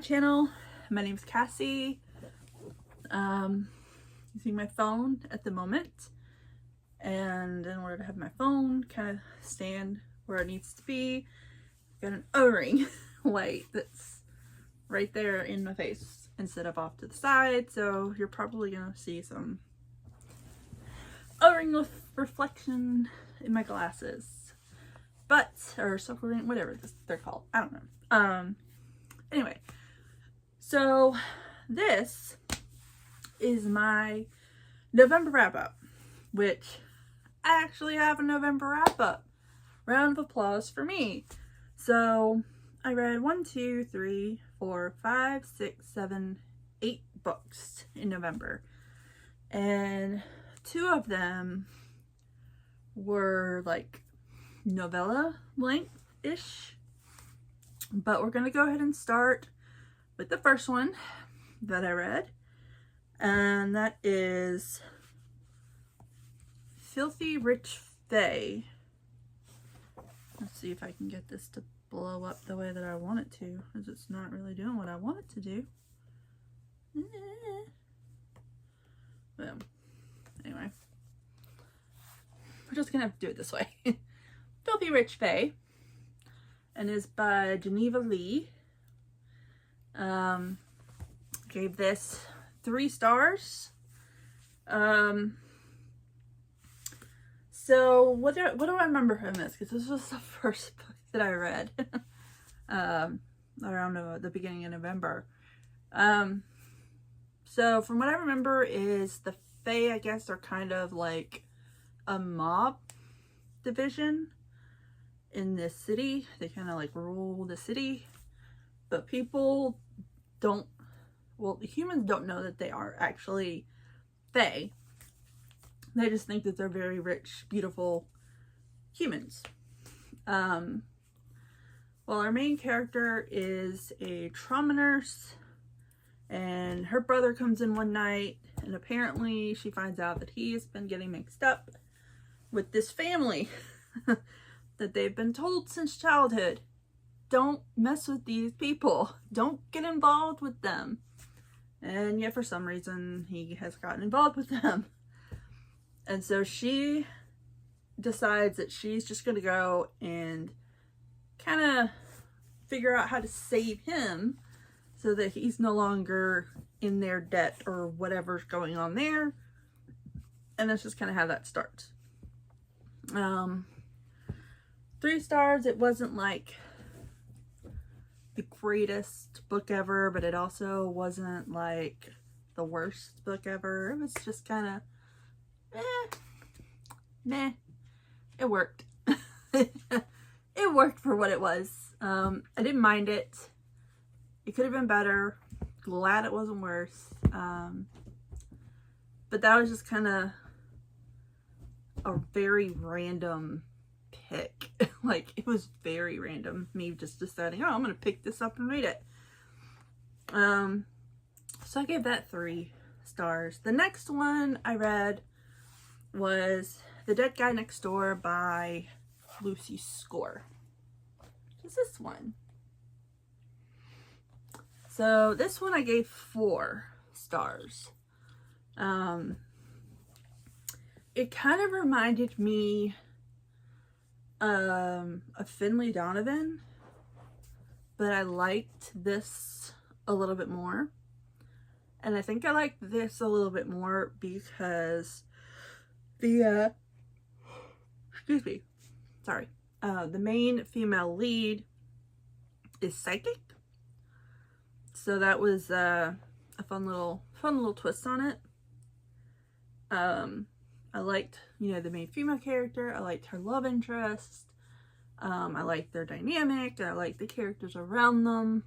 channel. My name is Cassie. Using my phone at the moment, and in order to have my phone kind of stand where it needs to be, I've got an O-ring light that's right there in my face instead of off to the side, so you're probably gonna see some O-ring reflection in my glasses, or circle ring, whatever they're called, I don't know. Anyway, so this is my November wrap-up, which I actually have a November wrap-up. Round of applause for me. So I read 1, 2, 3, 4, 5, 6, 7, 8 books in November, and 2 of them were like novella length-ish, but we're gonna go ahead and start with the first one that I read, and that is Filthy Rich Fae. Let's see if I can get this to blow up the way that I want it to, because it's not really doing what I want it to do. Well, anyway, we're just gonna have to do it this way. Filthy Rich Fae, and is by Geneva Lee. Gave this 3 stars. So what do I remember from this? Because this was the first book that I read around the beginning of November. So from what I remember is the Fae, I guess, are kind of like a mob division in this city. They kind of like rule the city, but people don't, well, the humans don't know that they are actually Fae. They just think that they're very rich, beautiful humans. Well, our main character is a trauma nurse, and her brother comes in one night, and apparently she finds out that he's been getting mixed up with this family that they've been told since childhood. Don't mess with these people. Don't get involved with them. And yet for some reason he has gotten involved with them. And so she decides that she's just going to go and kind of figure out how to save him so that he's no longer in their debt or whatever's going on there. And that's just kind of how that starts. 3 stars. It wasn't like the greatest book ever, but it also wasn't like the worst book ever. It was just kind of meh. It worked. It worked for what it was. I didn't mind it. It could have been better. Glad it wasn't worse. But that was just kind of a very random pick. Like, it was very random, me just deciding, oh, I'm gonna pick this up and read it. So I gave that 3 stars. The next one I read was The Dead Guy Next Door by Lucy Score. What is this one? So this one I gave 4 stars. It kind of reminded me of Finley Donovan, but I liked this a little bit more. And I think I liked this a little bit more because the main female lead is psychic. So that was a fun little twist on it. I liked, the main female character. I liked her love interest. I liked their dynamic. I liked the characters around them.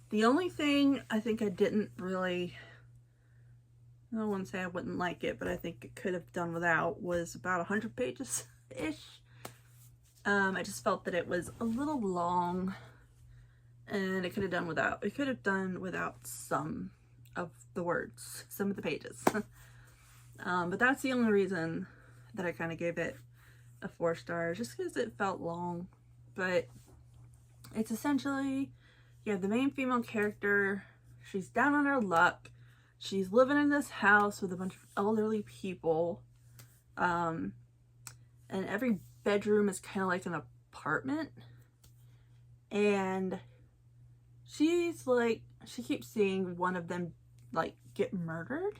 The only thing I think I didn't really, I wouldn't say I wouldn't like it, but I think it could have done without, was about 100 pages-ish. I just felt that it was a little long, and it could have done without some of the words, some of the pages. But that's the only reason that I kind of gave it a 4 stars, just because it felt long. But it's essentially you have the main female character. She's down on her luck. She's living in this house with a bunch of elderly people. And every bedroom is kind of like an apartment. And she's like, she keeps seeing one of them like get murdered.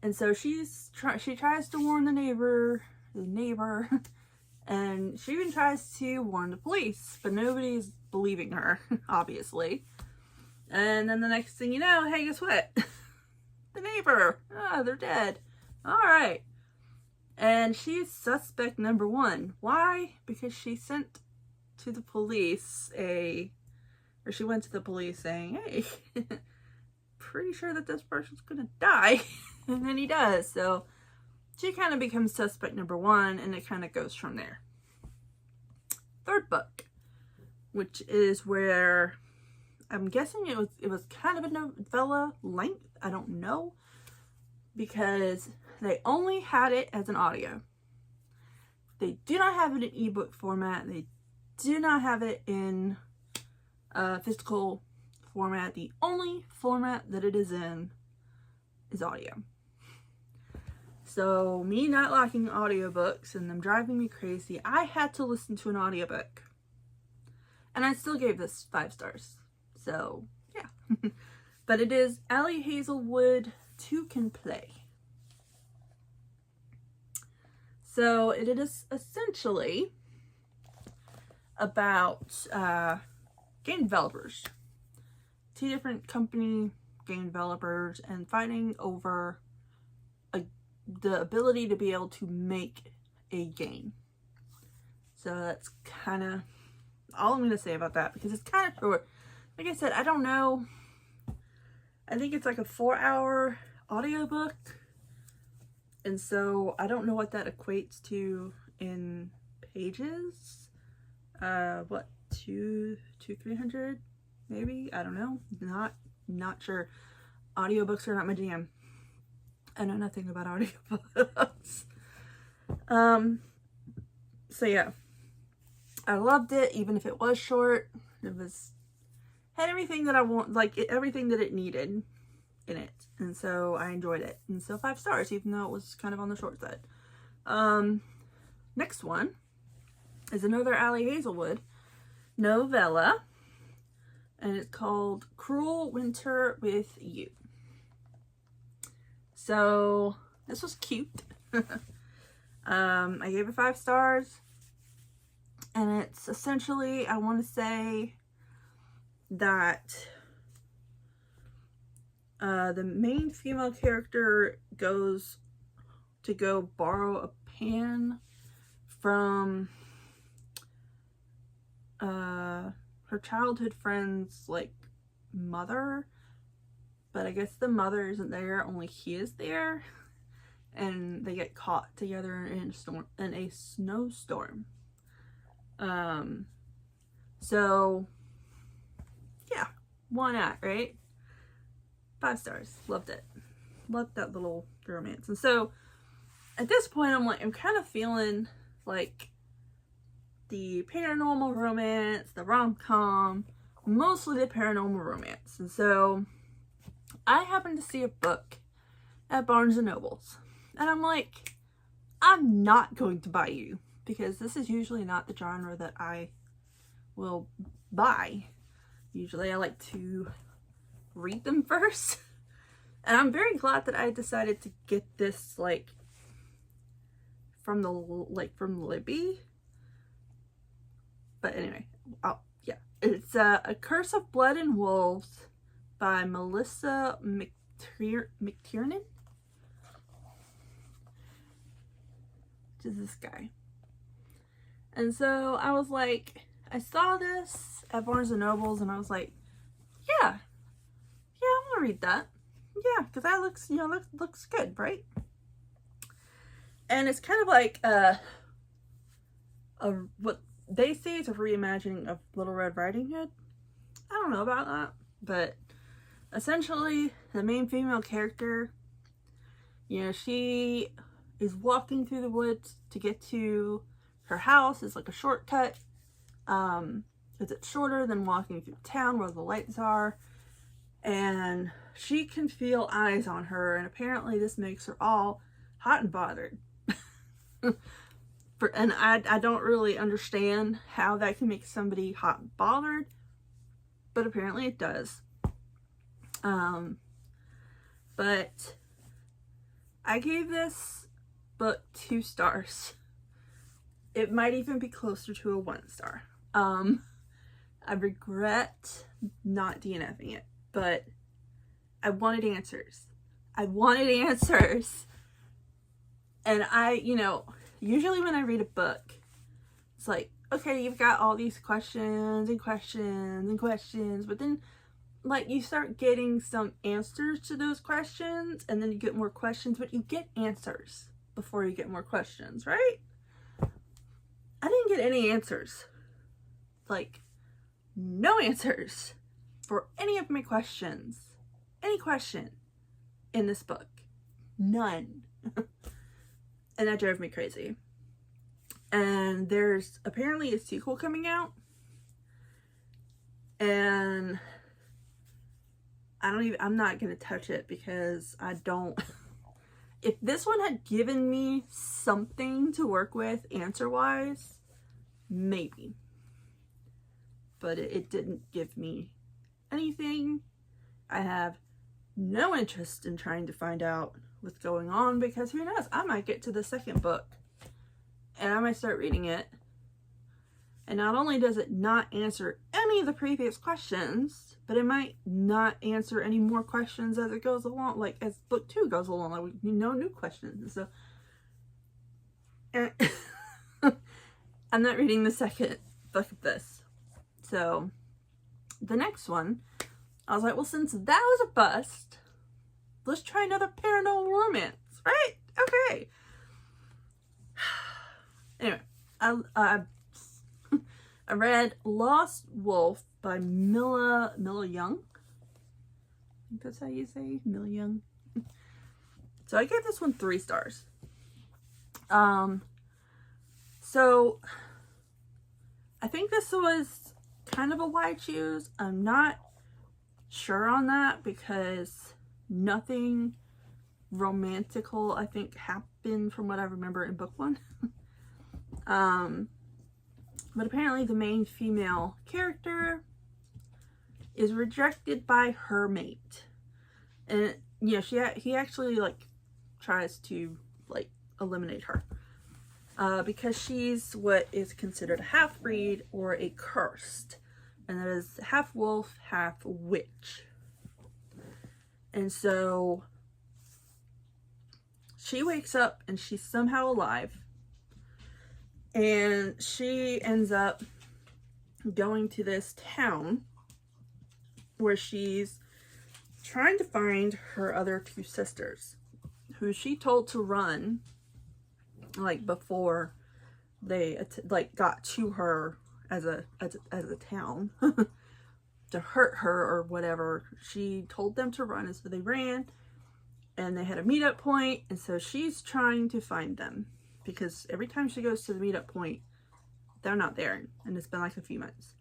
And so she tries to warn the neighbor, and she even tries to warn the police, but nobody's believing her, obviously. And then the next thing you know, hey, guess what? The neighbor, they're dead. All right. And she's suspect number one. Why? Because she sent to the police she went to the police saying, hey, pretty sure that this person's gonna die. And then he does. So she kind of becomes suspect number one, and it kind of goes from there. Third book, which is where I'm guessing it was kind of a novella length. I don't know, because they only had it as an audio. They do not have it in ebook format. They do not have it in physical format. The only format that it is in is audio. So me not liking audiobooks and them driving me crazy, I had to listen to an audiobook. And I still gave this 5 stars. So, yeah. But it is Ali Hazelwood, Two Can Play. So it is essentially about game developers. 2 different company game developers and fighting over the ability to be able to make a game. So that's kind of all I'm going to say about that, because it's kind of short. Like I said, I don't know. I think it's like a 4-hour audiobook. And so I don't know what that equates to in pages. What, 300 maybe? I don't know. Not sure. Audiobooks are not my jam. I know nothing about audiobooks. So yeah. I loved it, even if it was short. It had everything that I want, like everything that it needed in it. And so I enjoyed it. And so 5 stars, even though it was kind of on the short side. Next one is another Ali Hazelwood novella. And it's called Cruel Winter with You. So this was cute. I gave it 5 stars. And it's essentially, I want to say that the main female character goes to go borrow a pan from her childhood friend's like mother, but I guess the mother isn't there, only he is there, and they get caught together in a snowstorm. So yeah, why not, right? 5 stars. Loved it. Loved that little romance. And so at this point I'm kind of feeling like the paranormal romance, the rom-com, mostly the paranormal romance. And so I happened to see a book at Barnes & Noble's, and I'm like, I'm not going to buy you, because this is usually not the genre that I will buy. Usually I like to read them first. And I'm very glad that I decided to get this from Libby. But anyway, yeah. It's A Curse of Blood and Wolves by Melissa McTiernan. Which is this guy. And so I was like, I saw this at Barnes & Noble's and I was like, yeah, I want to read that. Yeah, because that looks, looks good, right? And it's kind of like what they say is a reimagining of Little Red Riding Hood. I don't know about that, but essentially the main female character, she is walking through the woods to get to her house. It's like a shortcut. because it's shorter than walking through town where the lights are. And she can feel eyes on her, and apparently this makes her all hot and bothered. And I don't really understand how that can make somebody hot and bothered, but apparently it does. But I gave this book 2 stars. It might even be closer to a 1 star. I regret not DNFing it, but I wanted answers. I wanted answers. And usually when I read a book, it's like, okay, you've got all these questions and questions and questions, but then like you start getting some answers to those questions, and then you get more questions, but you get answers before you get more questions, right? I didn't get any answers. Like, no answers for any of my questions. Any question in this book. None. And that drove me crazy. And there's apparently a sequel coming out. And I'm not going to touch it because I don't... If this one had given me something to work with answer-wise, maybe. But it didn't give me anything. I have no interest in trying to find out what's going on, because who knows, I might get to the second book and I might start reading it, and not only does it not answer any of the previous questions, but it might not answer any more questions as it goes along, like as book 2 goes along, like no new questions. So I'm not reading the second book of this. So the next one, I was like, well, since that was a bust, let's try another paranormal romance, right? Okay. Anyway, I read Lost Wolf by Milla Young. I think that's how you say Milla Young. So I gave this one 3 stars. So I think this was kind of a wide choose. I'm not sure on that because nothing romantical, I think, happened from what I remember in book 1. But apparently the main female character is rejected by her mate. And, he actually, like, tries to, like, eliminate her. Because she's what is considered a half-breed or a cursed. And that is half wolf, half witch. And so she wakes up and she's somehow alive. And she ends up going to this town where she's trying to find her other 2 sisters, who she told to run, like, before they got to her as a town to hurt her or whatever. She told them to run, and so they ran, and they had a meetup point, and so she's trying to find them, because every time she goes to the meetup point, they're not there, and it's been like a few months.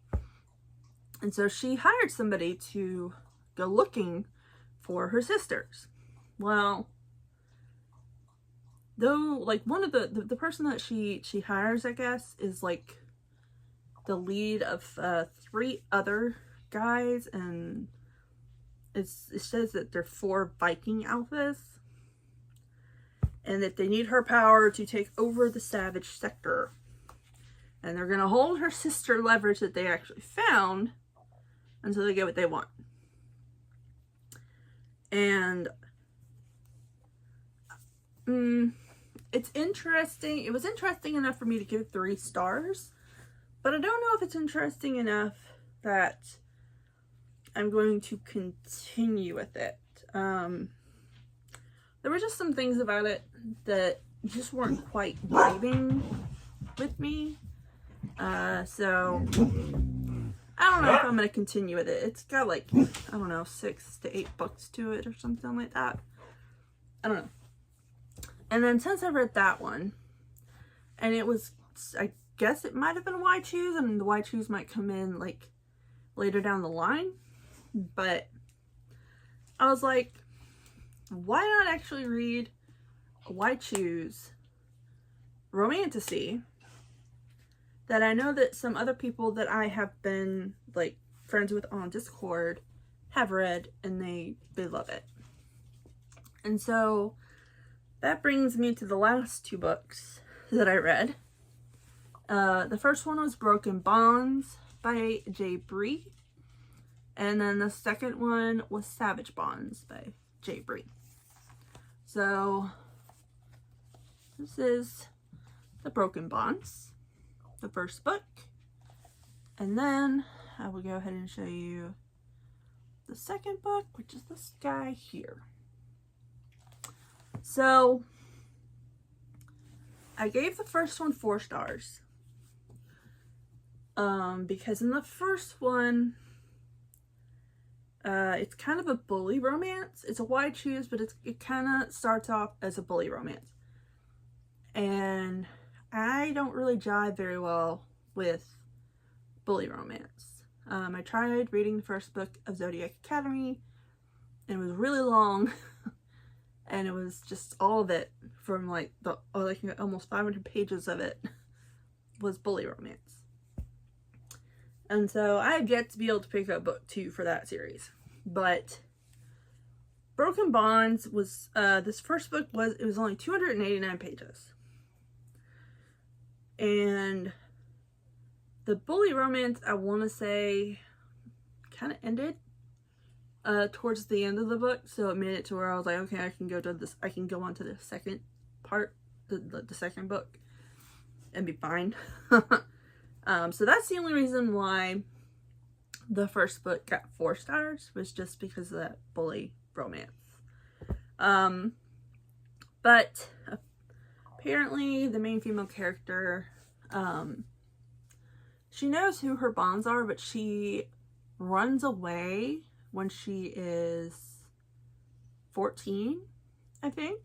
And so she hired somebody to go looking for her sisters. Well, though, like, one of the person that she hires, I guess, is like the lead of 3 other guys, and it says that they're 4 Viking alphas, and that they need her power to take over the Savage Sector. And they're gonna hold her sister leverage that they actually found until they get what they want. And it's interesting. It was interesting enough for me to give 3 stars, but I don't know if it's interesting enough that I'm going to continue with it. There were just some things about it that just weren't quite vibing with me. So I don't know if I'm going to continue with it. It's got like, I don't know, 6 to 8 books to it or something like that. I don't know. And then since I read that one, and it was, I guess it might have been Why Choose, and the Why Choose might come in like later down the line. But I was like, why not actually read Why Choose Romantasy that I know that some other people that I have been like friends with on Discord have read, and they love it. And so that brings me to the last 2 books that I read. The first one was Broken Bonds by J. Bree. And then the second one was Savage Bonds by J. Bree. So this is the Broken Bonds, the first book. And then I will go ahead and show you the second book, which is this guy here. So I gave the first one 4 stars. Because in the first one, it's kind of a bully romance. It's a Why Choose, but it kind of starts off as a bully romance. And I don't really jive very well with bully romance. I tried reading the first book of Zodiac Academy, and it was really long, and it was just all of it from like almost 500 pages of it was bully romance. And so I have yet to be able to pick up book 2 for that series. But Broken Bonds was, this first book was only 289 pages. And the bully romance, I want to say, kind of ended towards the end of the book. So it made it to where I was like, okay, I can go on to the second part, the second book, and be fine. So that's the only reason why the first book got 4 stars, was just because of that bully romance. But apparently the main female character, she knows who her bonds are, but she runs away when she is 14, I think.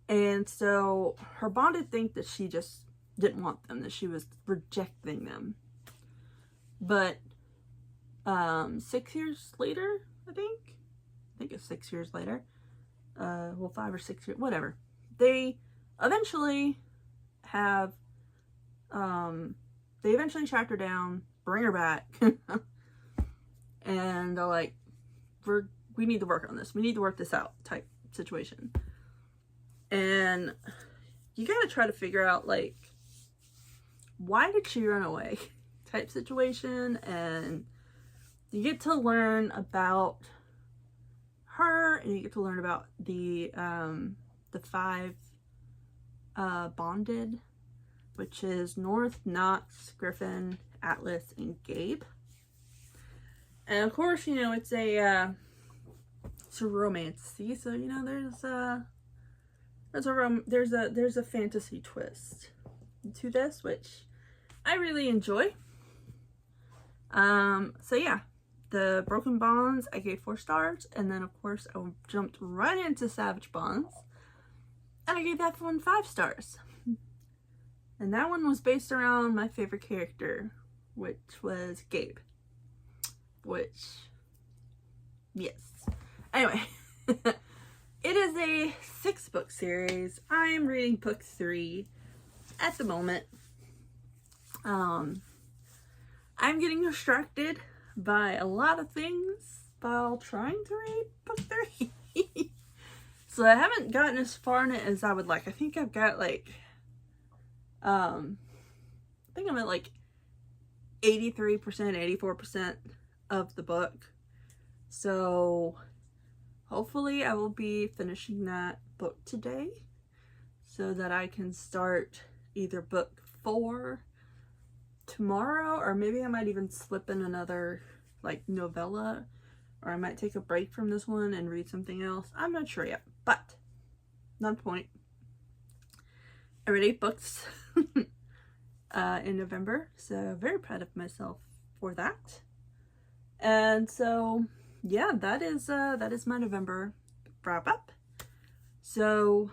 And so her bonded think that she just didn't want them, that she was rejecting them. But 6 years later, I think it's 6 years later, well, 5 or 6 years, whatever, they eventually have they eventually track her down, bring her back, and they're like, we need to work on this, we need to work this out type situation. And you gotta try to figure out, like, why did she run away type situation, and you get to learn about her, and you get to learn about the 5 bonded, which is North, Knox, Griffin, Atlas, and Gabe. And of course, you know, it's a romance, see, so you know there's a fantasy twist to this, which I really enjoy. So yeah, the Broken Bonds I gave 4 stars, and then of course I jumped right into Savage Bonds, and I gave that one 5 stars. And that one was based around my favorite character, which was Gabe. Which, yes. Anyway, it is a 6-book series. I'm reading book 3 at the moment. I'm getting distracted by a lot of things while trying to read book 3. So I haven't gotten as far in it as I would like. I think I've got like, I think I'm at like 83%, 84% of the book. So hopefully I will be finishing that book today so that I can start either book 4 tomorrow, or maybe I might even slip in another like novella, or I might take a break from this one and read something else. I'm not sure yet, but not the point. I read 8 books in November, so very proud of myself for that. And so yeah, that is my November wrap up. So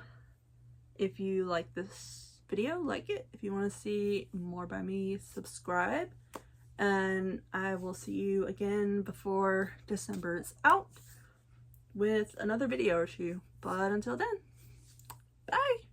if you like this video, like it. If you want to see more by me, subscribe. And I will see you again before December is out with another video or two. But until then, bye!